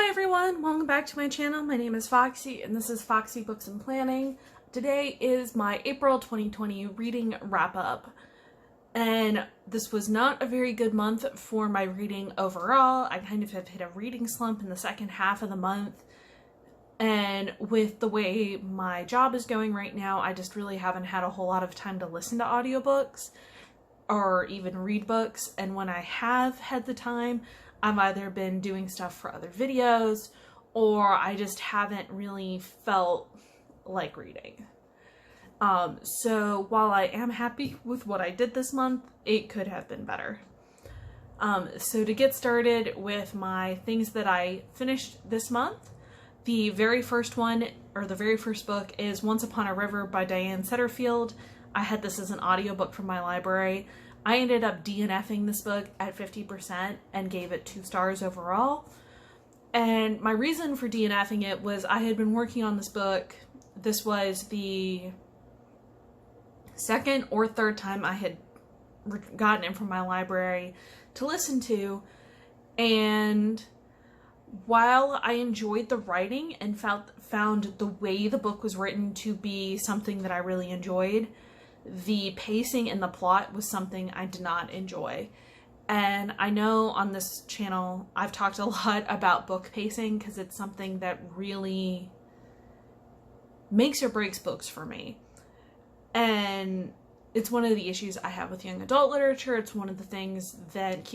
Hi everyone, welcome back to my channel. My name is Foxy and this is Foxy Books and Planning. Today is my April 2020 reading wrap up. And this was not a very good month for my reading overall. I kind of have hit a reading slump in the second half of the month. And with the way my job is going right now, I just really haven't had a whole lot of time to listen to audiobooks or even read books. And when I have had the time, I've either been doing stuff for other videos or I just haven't really felt like reading. So while I am happy with what I did this month, it could have been better. So to get started with my things that I finished this month, the very first one, or the very first book, is Once Upon a River by Diane Setterfield. I had this as an audiobook from my library. I ended up DNFing this book at 50% and gave it 2 stars overall. And my reason for DNFing it was I had been working on this book. This was the second or third time I had gotten it from my library to listen to. And while I enjoyed the writing and found the way the book was written to be something that I really enjoyed, the pacing and the plot was something I did not enjoy. And I know on this channel I've talked a lot about book pacing because it's something that really makes or breaks books for me. And it's one of the issues I have with young adult literature. It's one of the things that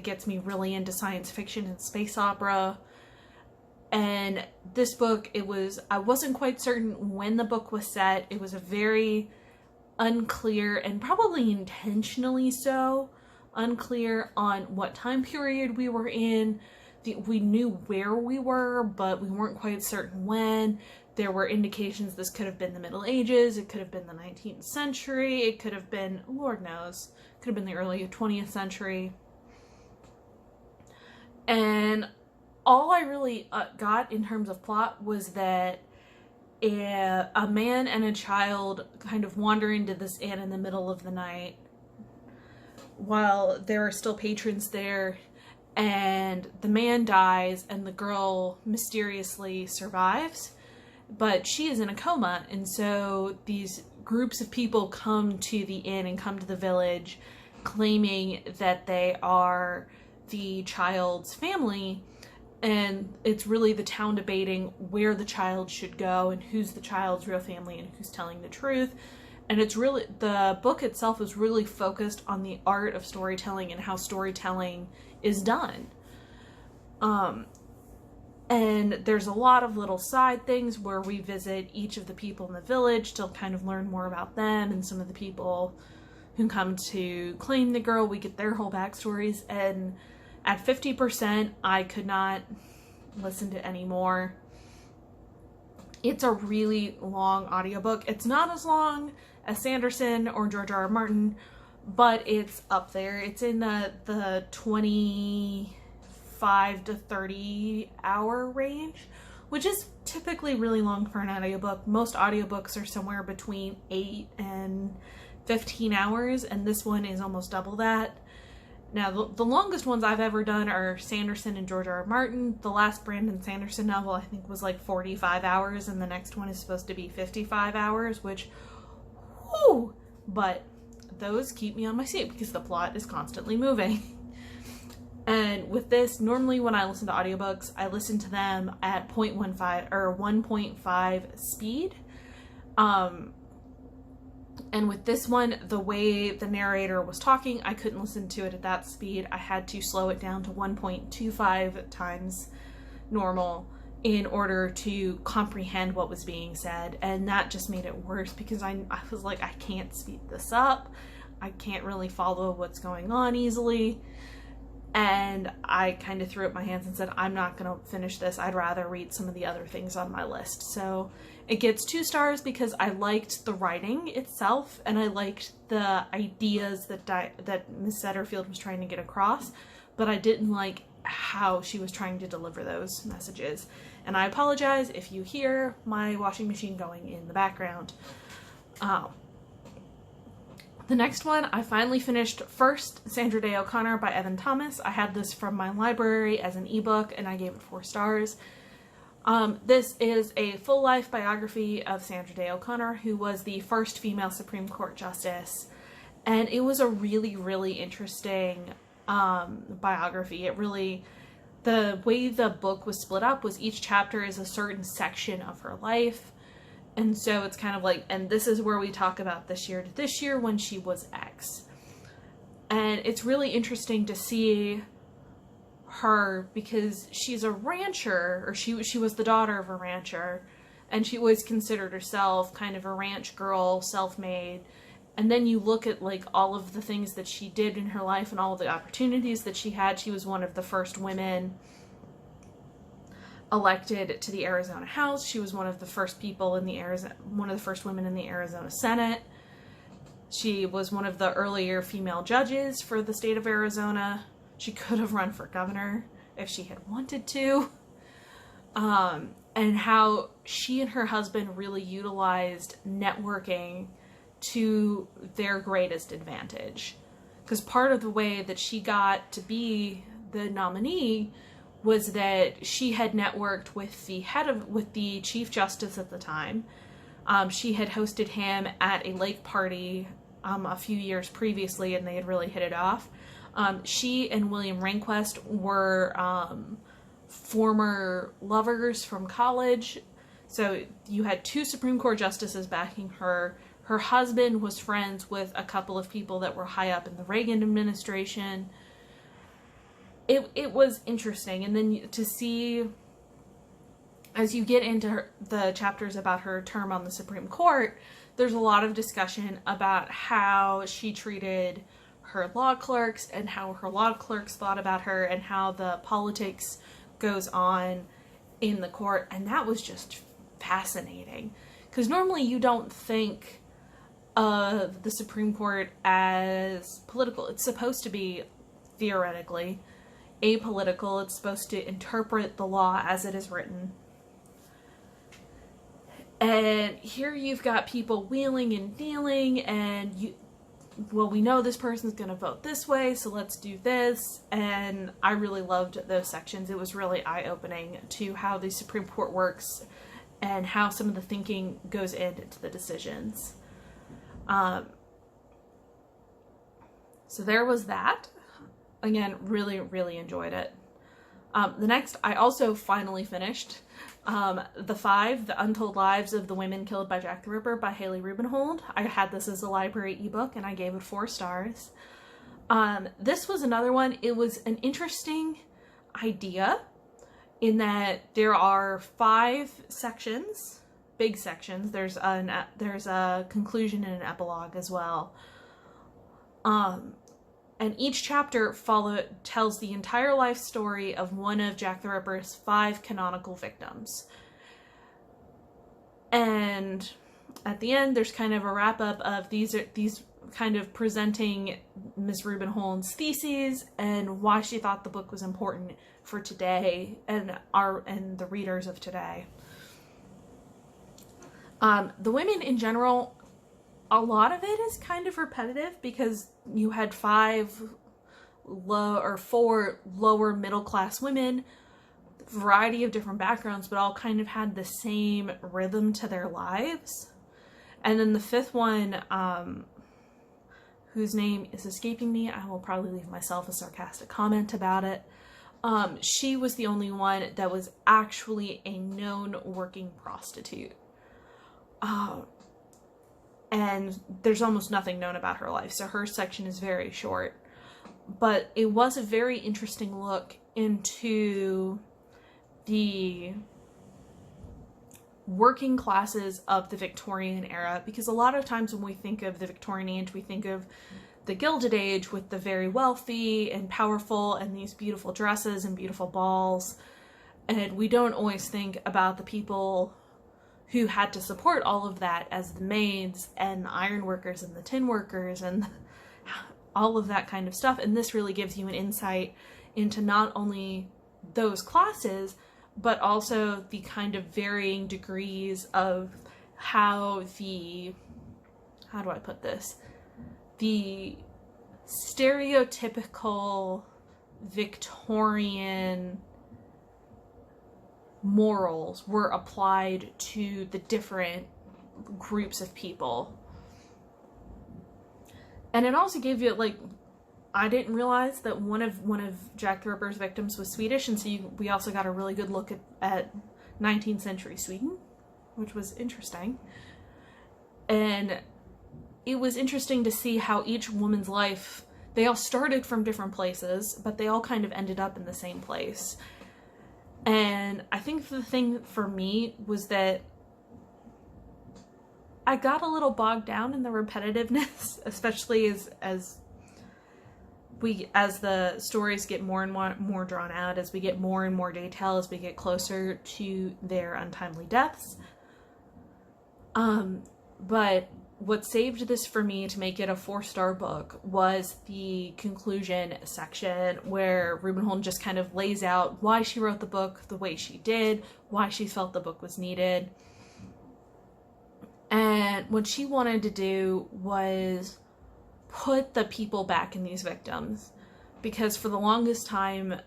gets me really into science fiction and space opera. And this book, I wasn't quite certain when the book was set. It was a very unclear, and probably intentionally so, unclear on what time period we were in. We knew where we were, but we weren't quite certain when. There were indications this could have been the Middle Ages, it could have been the 19th century, it could have been, Lord knows, it could have been the early 20th century. And all I really got in terms of plot was that a man and a child kind of wander into this inn in the middle of the night while there are still patrons there, and the man dies and the girl mysteriously survives, but she is in a coma. And so these groups of people come to the inn and come to the village claiming that they are the child's family. And it's really the town debating where the child should go and who's the child's real family and who's telling the truth. And it's really, the book itself is really focused on the art of storytelling and how storytelling is done. And there's a lot of little side things where we visit each of the people in the village to kind of learn more about them, and some of the people who come to claim the girl, we get their whole backstories. And at 50%, I could not listen to any more. It's a really long audiobook. It's not as long as Sanderson or George R. R. Martin, but it's up there. It's in the 25 to 30 hour range, which is typically really long for an audiobook. Most audiobooks are somewhere between 8 and 15 hours, and this one is almost double that. Now, the longest ones I've ever done are Sanderson and George R. R. Martin. The last Brandon Sanderson novel, I think, was like 45 hours, and the next one is supposed to be 55 hours, which, whoo! But those keep me on my seat because the plot is constantly moving. And with this, normally when I listen to audiobooks, I listen to them at 0.15 or 1.5 speed. And with this one, the way the narrator was talking, I couldn't listen to it at that speed. I had to slow it down to 1.25 times normal in order to comprehend what was being said. And that just made it worse because I was like, I can't speed this up. I can't really follow what's going on easily. And I kind of threw up my hands and said, I'm not going to finish this. I'd rather read some of the other things on my list. So it gets 2 stars because I liked the writing itself and I liked the ideas that Miss Setterfield was trying to get across, but I didn't like how she was trying to deliver those messages. And I apologize if you hear my washing machine going in the background. The next one, I finally finished First, Sandra Day O'Connor by Evan Thomas. I had this from my library as an ebook and I gave it 4 stars. This is a full life biography of Sandra Day O'Connor, who was the first female Supreme Court Justice. And it was a really, really interesting biography. The way the book was split up was each chapter is a certain section of her life. And so it's kind of like, and this is where we talk about this year to this year when she was X. And it's really interesting to see her because she's a rancher, or she was the daughter of a rancher, and she always considered herself kind of a ranch girl, self-made. And then you look at like all of the things that she did in her life and all of the opportunities that she had. She was one of the first women elected to the Arizona House. She was one of the first people in one of the first women in the Arizona Senate. She was one of the earlier female judges for the state of Arizona. She could have run for governor if she had wanted to. And how she and her husband really utilized networking to their greatest advantage. Because part of the way that she got to be the nominee was that she had networked with the Chief Justice at the time. She had hosted him at a lake party a few years previously, and they had really hit it off. She and William Rehnquist were former lovers from college. So you had 2 Supreme Court justices backing her. Her husband was friends with a couple of people that were high up in the Reagan administration. It was interesting. And then to see, as you get into the chapters about her term on the Supreme Court, there's a lot of discussion about how she treated her law clerks and how her law clerks thought about her and how the politics goes on in the court. And that was just fascinating, because normally you don't think of the Supreme Court as political. It's supposed to be theoretically apolitical. It's supposed to interpret the law as it is written. And here you've got people wheeling and dealing, and we know this person's going to vote this way, so let's do this. And I really loved those sections. It was really eye-opening to how the Supreme Court works and how some of the thinking goes into the decisions. So there was that. Again, really, really enjoyed it. The next, I also finally finished The Untold Lives of the Women Killed by Jack the Ripper by Haley Rubenhold. I had this as a library ebook and I gave it 4 stars. This was another one. It was an interesting idea in that there are 5 sections, big sections. There's a conclusion and an epilogue as well. And each chapter tells the entire life story of one of Jack the Ripper's 5 canonical victims. And at the end, there's kind of a wrap-up of these kind of presenting Ms. Rubenhold's theses and why she thought the book was important for today and the readers of today. The women in general, a lot of it is kind of repetitive because you had 4 lower middle class women, variety of different backgrounds, but all kind of had the same rhythm to their lives. And then the 5th one, whose name is escaping me, I will probably leave myself a sarcastic comment about it. She was the only one that was actually a known working prostitute. And there's almost nothing known about her life, so her section is very short. But it was a very interesting look into the working classes of the Victorian era, because a lot of times when we think of the Victorian age, we think of the Gilded Age with the very wealthy and powerful and these beautiful dresses and beautiful balls, and we don't always think about the people who had to support all of that as the maids and the iron workers and the tin workers and all of that kind of stuff. And this really gives you an insight into not only those classes, but also the kind of varying degrees of how do I put this? the stereotypical Victorian morals were applied to the different groups of people. And it also gave you, like, I didn't realize that one of Jack the Ripper's victims was Swedish, and so we also got a really good look at 19th century Sweden, which was interesting. And it was interesting to see how each woman's life, they all started from different places, but they all kind of ended up in the same place. And I think the thing for me was that I got a little bogged down in the repetitiveness, especially as the stories get more and more drawn out, as we get more and more detail, as we get closer to their untimely deaths. But what saved this for me to make it a 4-star book was the conclusion section, where Reuben Holden just kind of lays out why she wrote the book the way she did, why she felt the book was needed. And what she wanted to do was put the people back in these victims. Because for the longest time,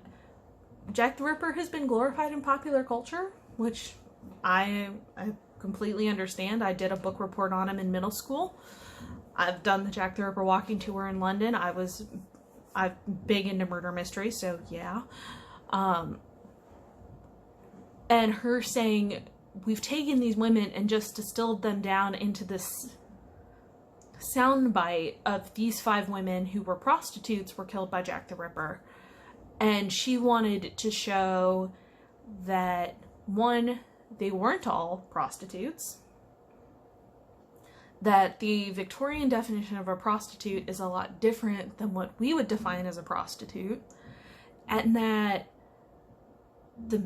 Jack the Ripper has been glorified in popular culture, which I completely understand. I did a book report on him in middle school. I've done the Jack the Ripper walking tour in London. I'm big into murder mysteries, so yeah. And her saying, we've taken these women and just distilled them down into this soundbite of these 5 women who were prostitutes were killed by Jack the Ripper. And she wanted to show that, one, they weren't all prostitutes, that the Victorian definition of a prostitute is a lot different than what we would define as a prostitute, and that the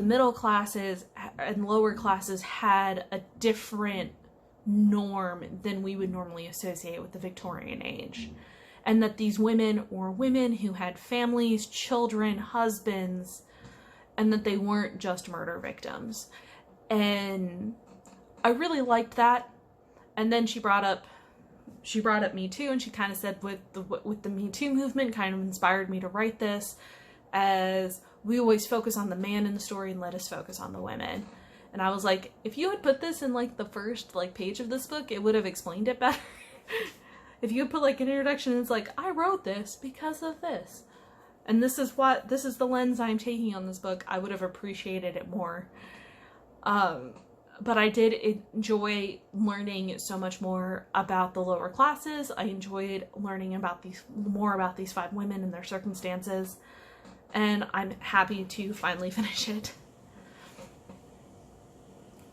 middle classes and lower classes had a different norm than we would normally associate with the Victorian age. And that these women were women who had families, children, husbands, and that they weren't just murder victims. And I really liked that. And then she brought up Me Too, and she kind of said with the Me Too movement kind of inspired me to write this, as we always focus on the man in the story and let us focus on the women. And I was like, if you had put this in like the first page of this book, it would have explained it better. If you had put like an introduction and it's like, I wrote this because of this, and this is the lens I'm taking on this book, I would have appreciated it more. But I did enjoy learning so much more about the lower classes. I enjoyed learning more about these 5 women and their circumstances. And I'm happy to finally finish it.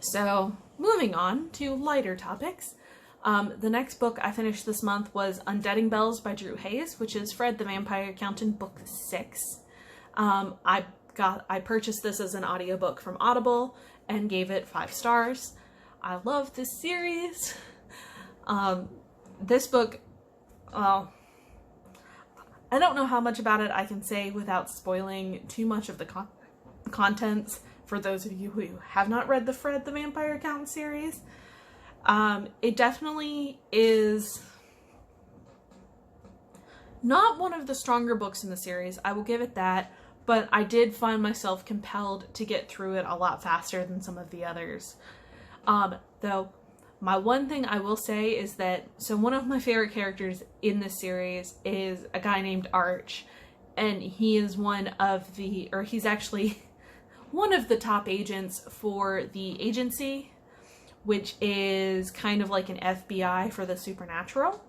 So, moving on to lighter topics. The next book I finished this month was Undeading Bells by Drew Hayes, which is Fred the Vampire Accountant, book 6. I purchased this as an audiobook from Audible and gave it 5 stars. I love this series. This book, well, I don't know how much about it I can say without spoiling too much of the contents for those of you who have not read the Fred the Vampire Accountant series. It definitely is not one of the stronger books in the series, I will give it that, but I did find myself compelled to get through it a lot faster than some of the others. Though, my one thing I will say is that, so one of my favorite characters in this series is a guy named Arch, and he is he's actually one of the top agents for the agency, which is kind of like an FBI for the supernatural.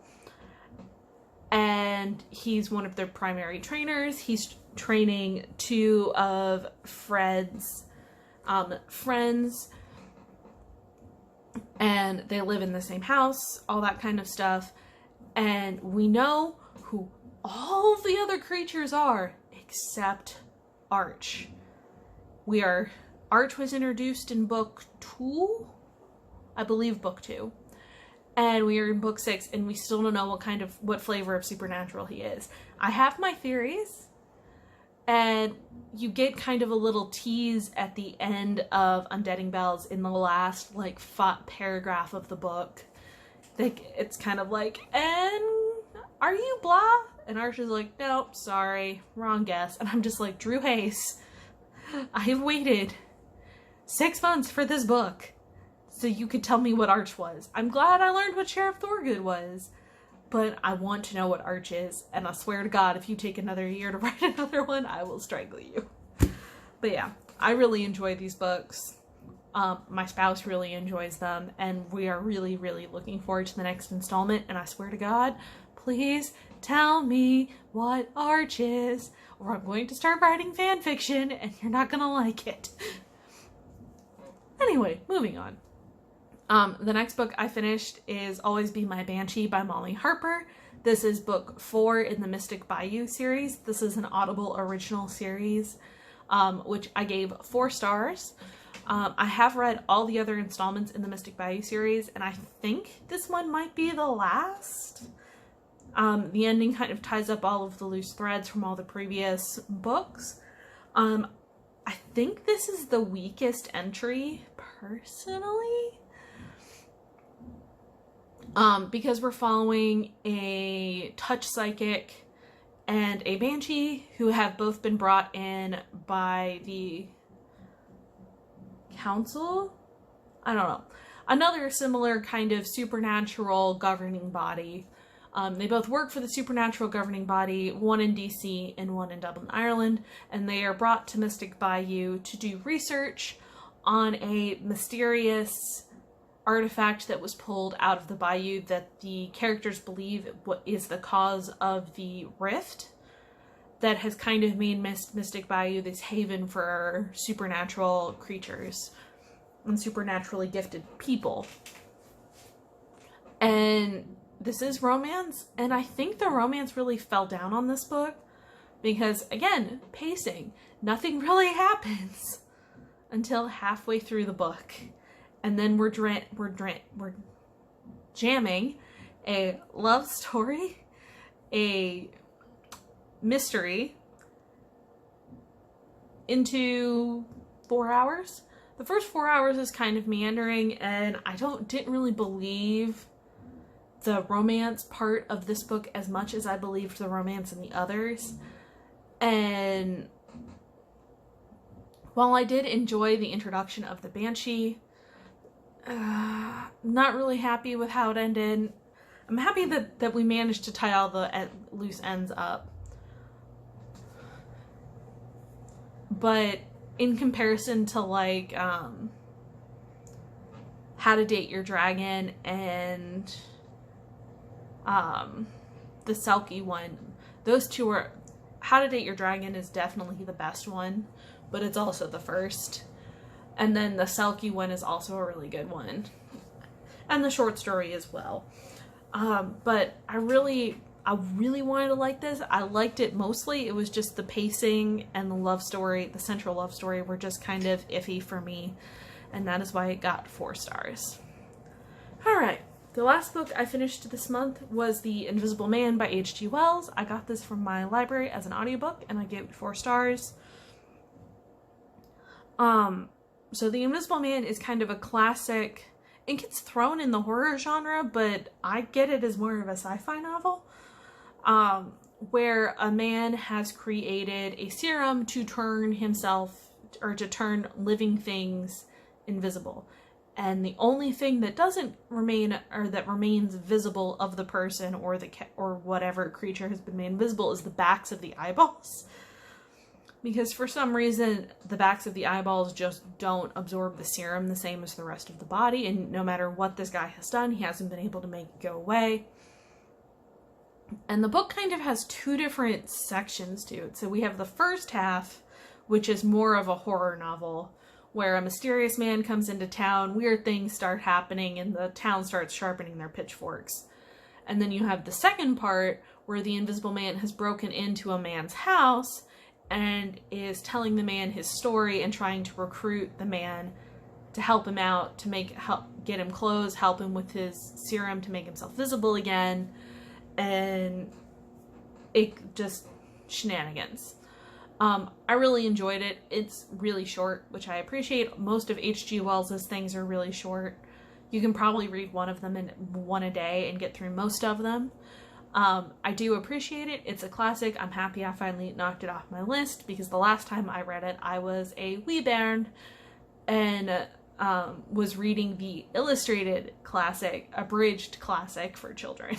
And he's one of their primary trainers. He's training 2 of Fred's friends, and they live in the same house, all that kind of stuff. And we know who all the other creatures are except Arch. Arch was introduced in book 2? I believe book 2. And we are in book 6, and we still don't know what flavor of supernatural he is. I have my theories, And you get kind of a little tease at the end of Undeading Bells in the last, like, paragraph of the book. Like, it's kind of like, and are you blah? And Arch is like, nope, sorry, wrong guess. And I'm just like, Drew Hayes, I have waited 6 months for this book so you could tell me what Arch was. I'm glad I learned what Sheriff Thorgood was, but I want to know what Arch is, and I swear to God, if you take another year to write another one, I will strangle you. But yeah, I really enjoy these books. My spouse really enjoys them, and we are really, really looking forward to the next installment, and I swear to God, please tell me what Arch is, or I'm going to start writing fan fiction, and you're not gonna like it. Anyway, moving on. The next book I finished is Always Be My Banshee by Molly Harper. This is book 4 in the Mystic Bayou series. This is an Audible original series, which I gave 4 stars. I have read all the other installments in the Mystic Bayou series, and I think this one might be the last. The ending kind of ties up all of the loose threads from all the previous books. I think this is the weakest entry, personally. Because we're following a touch psychic and a banshee who have both been brought in by the council? I don't know. Another similar kind of supernatural governing body. They both work for the supernatural governing body, one in DC and one in Dublin, Ireland, and they are brought to Mystic Bayou to do research on a mysterious artifact that was pulled out of the bayou that the characters believe what is the cause of the rift that has kind of made Mystic Bayou this haven for supernatural creatures and supernaturally gifted people. And this is romance, and I think the romance really fell down on this book because, again, pacing. Nothing really happens until halfway through the book. And then we're jamming a love story, a mystery into 4 hours. The first 4 hours is kind of meandering, and I didn't really believe the romance part of this book as much as I believed the romance in the others. And while I did enjoy the introduction of the Banshee, not really happy with how it ended. I'm happy that we managed to tie all the loose ends up. But in comparison to, like, How to Date Your Dragon and the Selkie one, those two are... How to Date Your Dragon is definitely the best one, but it's also the first. And then the Selkie one is also a really good one. And the short story as well. But I really wanted to like this. I liked it mostly. It was just the pacing and the love story, the central love story, were just kind of iffy for me. And that is why it got 4 stars. Alright. The last book I finished this month was The Invisible Man by H.G. Wells. I got this from my library as an audiobook, and I gave it 4 stars. So The Invisible Man is kind of a classic. It gets thrown in the horror genre, but I get it as more of a sci-fi novel, where a man has created a serum to turn himself, or to turn living things invisible. And the only thing that doesn't remain, or that remains visible of the person or or whatever creature has been made invisible, is the backs of the eyeballs. Because for some reason, the backs of the eyeballs just don't absorb the serum the same as the rest of the body, and no matter what this guy has done, he hasn't been able to make it go away. And the book kind of has 2 different sections to it. So we have the first half, which is more of a horror novel, where a mysterious man comes into town, weird things start happening, and the town starts sharpening their pitchforks. And then you have the second part, where the Invisible Man has broken into a man's house and is telling the man his story and trying to recruit the man to help him out, to get him clothes, help him with his serum to make himself visible again, and it just shenanigans. I really enjoyed it. It's really short, which I appreciate. Most of H.G. Wells's things are really short. You can probably read one of them in one a day and get through most of them. I do appreciate it. It's a classic. I'm happy I finally knocked it off my list because the last time I read it, I was a wee bairn and was reading the illustrated classic, abridged classic for children,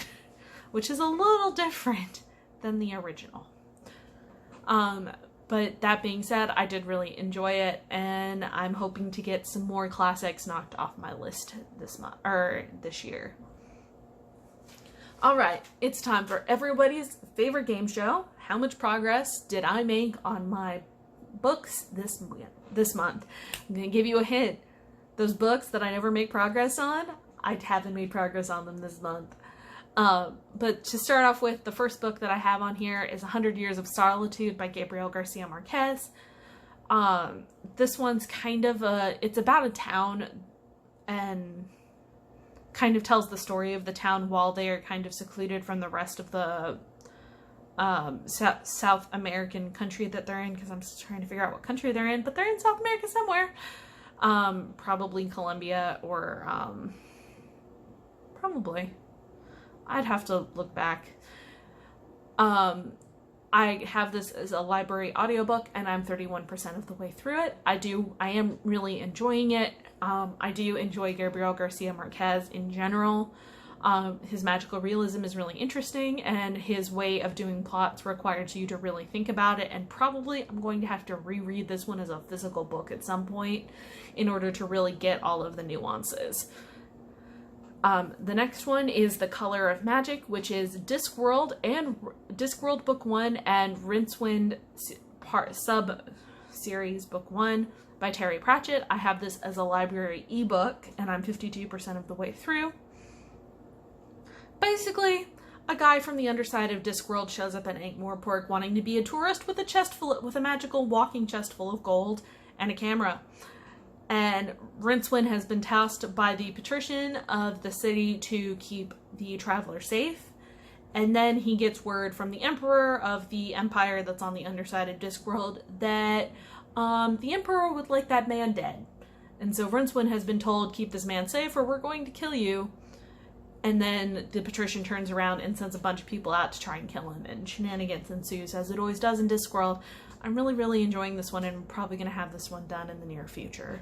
which is a little different than the original. But that being said, I did really enjoy it, and I'm hoping to get some more classics knocked off my list this month or this year. All right, it's time for everybody's favorite game show. How much progress did I make on my books this month? I'm gonna give you a hint. Those books that I never make progress on, I haven't made progress on them this month. But to start off with, the first book that I have on here is 100 Years of Solitude by Gabriel Garcia Marquez. This one's kind of it's about a town and kind of tells the story of the town while they are kind of secluded from the rest of the South American country that they're in, because I'm just trying to figure out what country they're in, but they're in South America somewhere. Probably Colombia or probably. I'd have to look back. I have this as a library audiobook and I'm 31% of the way through it. I am really enjoying it. I do enjoy Gabriel Garcia Marquez in general. His magical realism is really interesting, and his way of doing plots requires you to really think about it, and probably I'm going to have to reread this one as a physical book at some point in order to really get all of the nuances. The next one is The Color of Magic, which is Discworld Book 1 and Rincewind sub-series Book 1 by Terry Pratchett. I have this as a library ebook, and I'm 52% of the way through. Basically, a guy from the underside of Discworld shows up in Ankh-Morpork wanting to be a tourist with a magical walking chest full of gold and a camera. And Rincewind has been tasked by the patrician of the city to keep the traveler safe. And then he gets word from the emperor of the empire that's on the underside of Discworld that the emperor would like that man dead. And so Rincewind has been told, keep this man safe or we're going to kill you. And then the patrician turns around and sends a bunch of people out to try and kill him, and shenanigans ensues, as it always does in Discworld. I'm really, really enjoying this one, and I'm probably going to have this one done in the near future.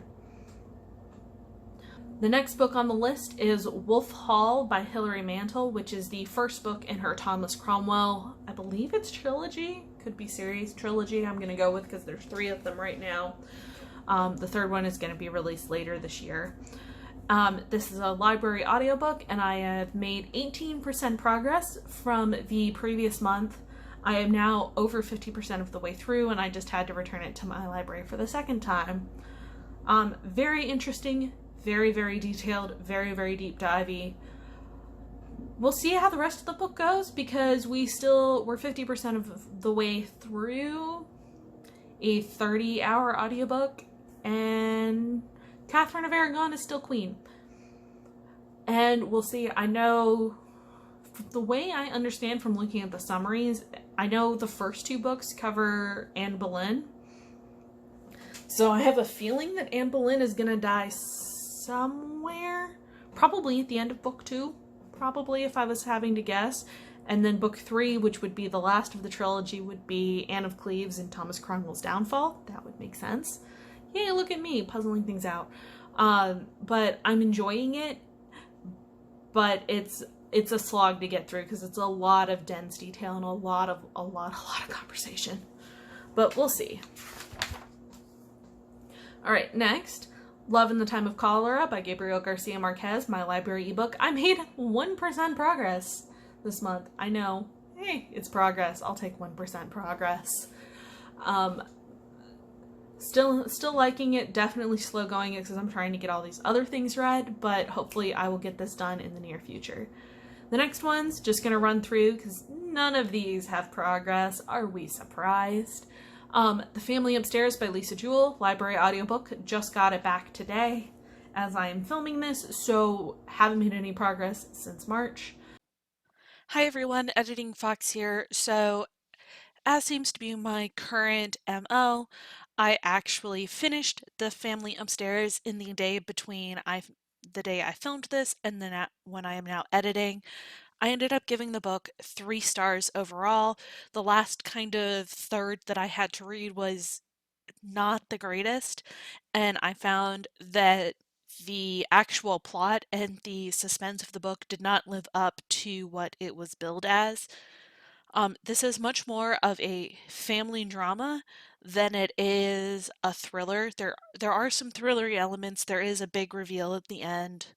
The next book on the list is Wolf Hall by Hilary Mantel, which is the first book in her Thomas Cromwell, I believe it's trilogy, could be series trilogy, I'm going to go with, because there's 3 of them right now. The third one is going to be released later this year. This is a library audiobook, and I have made 18% progress from the previous month. I am now over 50% of the way through, and I just had to return it to my library for the second time. Very interesting, very, very detailed, very, very deep divey. We'll see how the rest of the book goes, because we're 50% of the way through a 30-hour audiobook, and Catherine of Aragon is still queen. And we'll see. I know, the way I understand from looking at the summaries, I know the first 2 books cover Anne Boleyn. So I have a feeling that Anne Boleyn is going to die somewhere. Probably at the end of book 2. Probably, if I was having to guess. And then book 3, which would be the last of the trilogy, would be Anne of Cleves and Thomas Cromwell's downfall. That would make sense. Yay, look at me, puzzling things out. But I'm enjoying it, but it's a slog to get through, because it's a lot of dense detail and a lot of conversation. But we'll see. Alright, next, Love in the Time of Cholera by Gabriel Garcia Marquez, my library ebook. I made 1% progress this month. I know. Hey, it's progress. I'll take 1% progress. Still liking it, definitely slow going it because I'm trying to get all these other things read, but hopefully I will get this done in the near future. The next one's just going to run through because none of these have progress. Are we surprised? The Family Upstairs by Lisa Jewell, library audiobook, just got it back today as I am filming this, so haven't made any progress since March. Hi everyone, Editing Fox here. So as seems to be my current MO, I actually finished The Family Upstairs in the day between the day I filmed this and then when I am now editing. I ended up giving the book 3 stars overall. The last kind of third that I had to read was not the greatest, and I found that the actual plot and the suspense of the book did not live up to what it was billed as. This is much more of a family drama than it is a thriller. There are some thrillery elements. There is a big reveal at the end,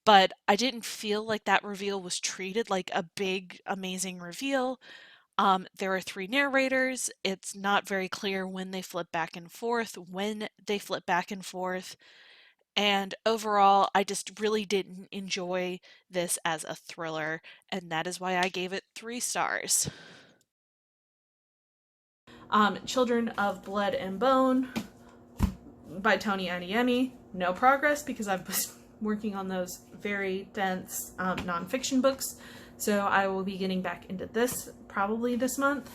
but I didn't feel like that reveal was treated like a big, amazing reveal. There are 3 narrators. It's not very clear when they flip back and forth, and overall, I just really didn't enjoy this as a thriller, and that is why I gave it 3 stars. Children of Blood and Bone by Tony Adeyemi. No progress because I was working on those very dense nonfiction books, so I will be getting back into this probably this month.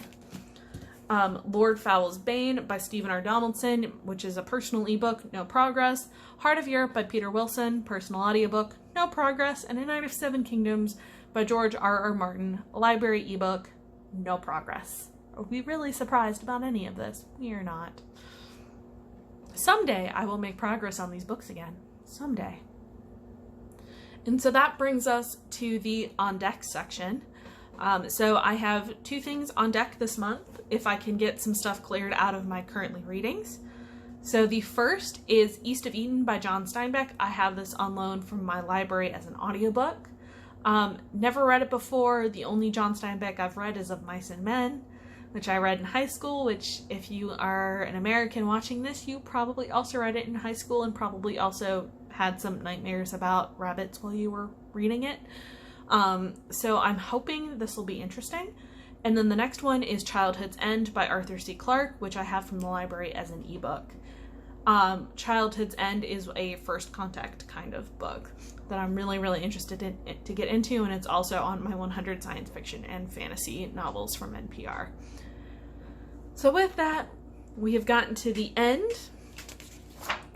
Lord Fowl's Bane by Stephen R. Donaldson, which is a personal ebook, no progress. Heart of Europe by Peter Wilson, personal audiobook, no progress. And A Night of Seven Kingdoms by George R. Martin, library ebook, no progress. Are we really surprised about any of this? We are not. Someday I will make progress on these books again. Someday. And so that brings us to the on deck section. So I have 2 things on deck this month, if I can get some stuff cleared out of my currently readings. So the first is East of Eden by John Steinbeck. I have this on loan from my library as an audiobook. Never read it before. The only John Steinbeck I've read is Of Mice and Men, which I read in high school, which if you are an American watching this, you probably also read it in high school and probably also had some nightmares about rabbits while you were reading it. So I'm hoping this will be interesting. And then the next one is Childhood's End by Arthur C. Clarke, which I have from the library as an ebook. Childhood's End is a first contact kind of book that I'm really, really interested in to get into, and it's also on my 100 science fiction and fantasy novels from NPR. So with that, we have gotten to the end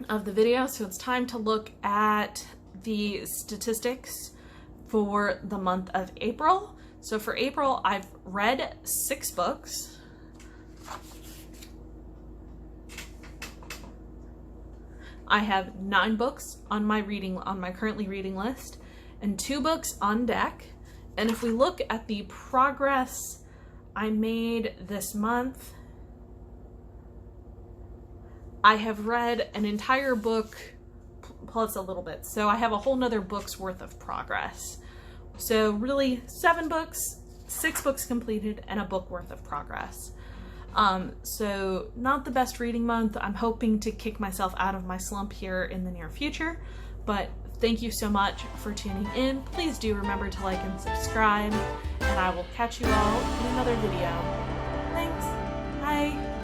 of the video, so it's time to look at the statistics for the month of April. So for April, I've read 6 books. I have 9 books on my currently reading list and 2 books on deck. And if we look at the progress I made this month, I have read an entire book plus a little bit. So I have a whole nother book's worth of progress. So really 7 books, 6 books completed, and a book worth of progress. So not the best reading month. I'm hoping to kick myself out of my slump here in the near future, but thank you so much for tuning in. Please do remember to like and subscribe, and I will catch you all in another video. Thanks. Bye.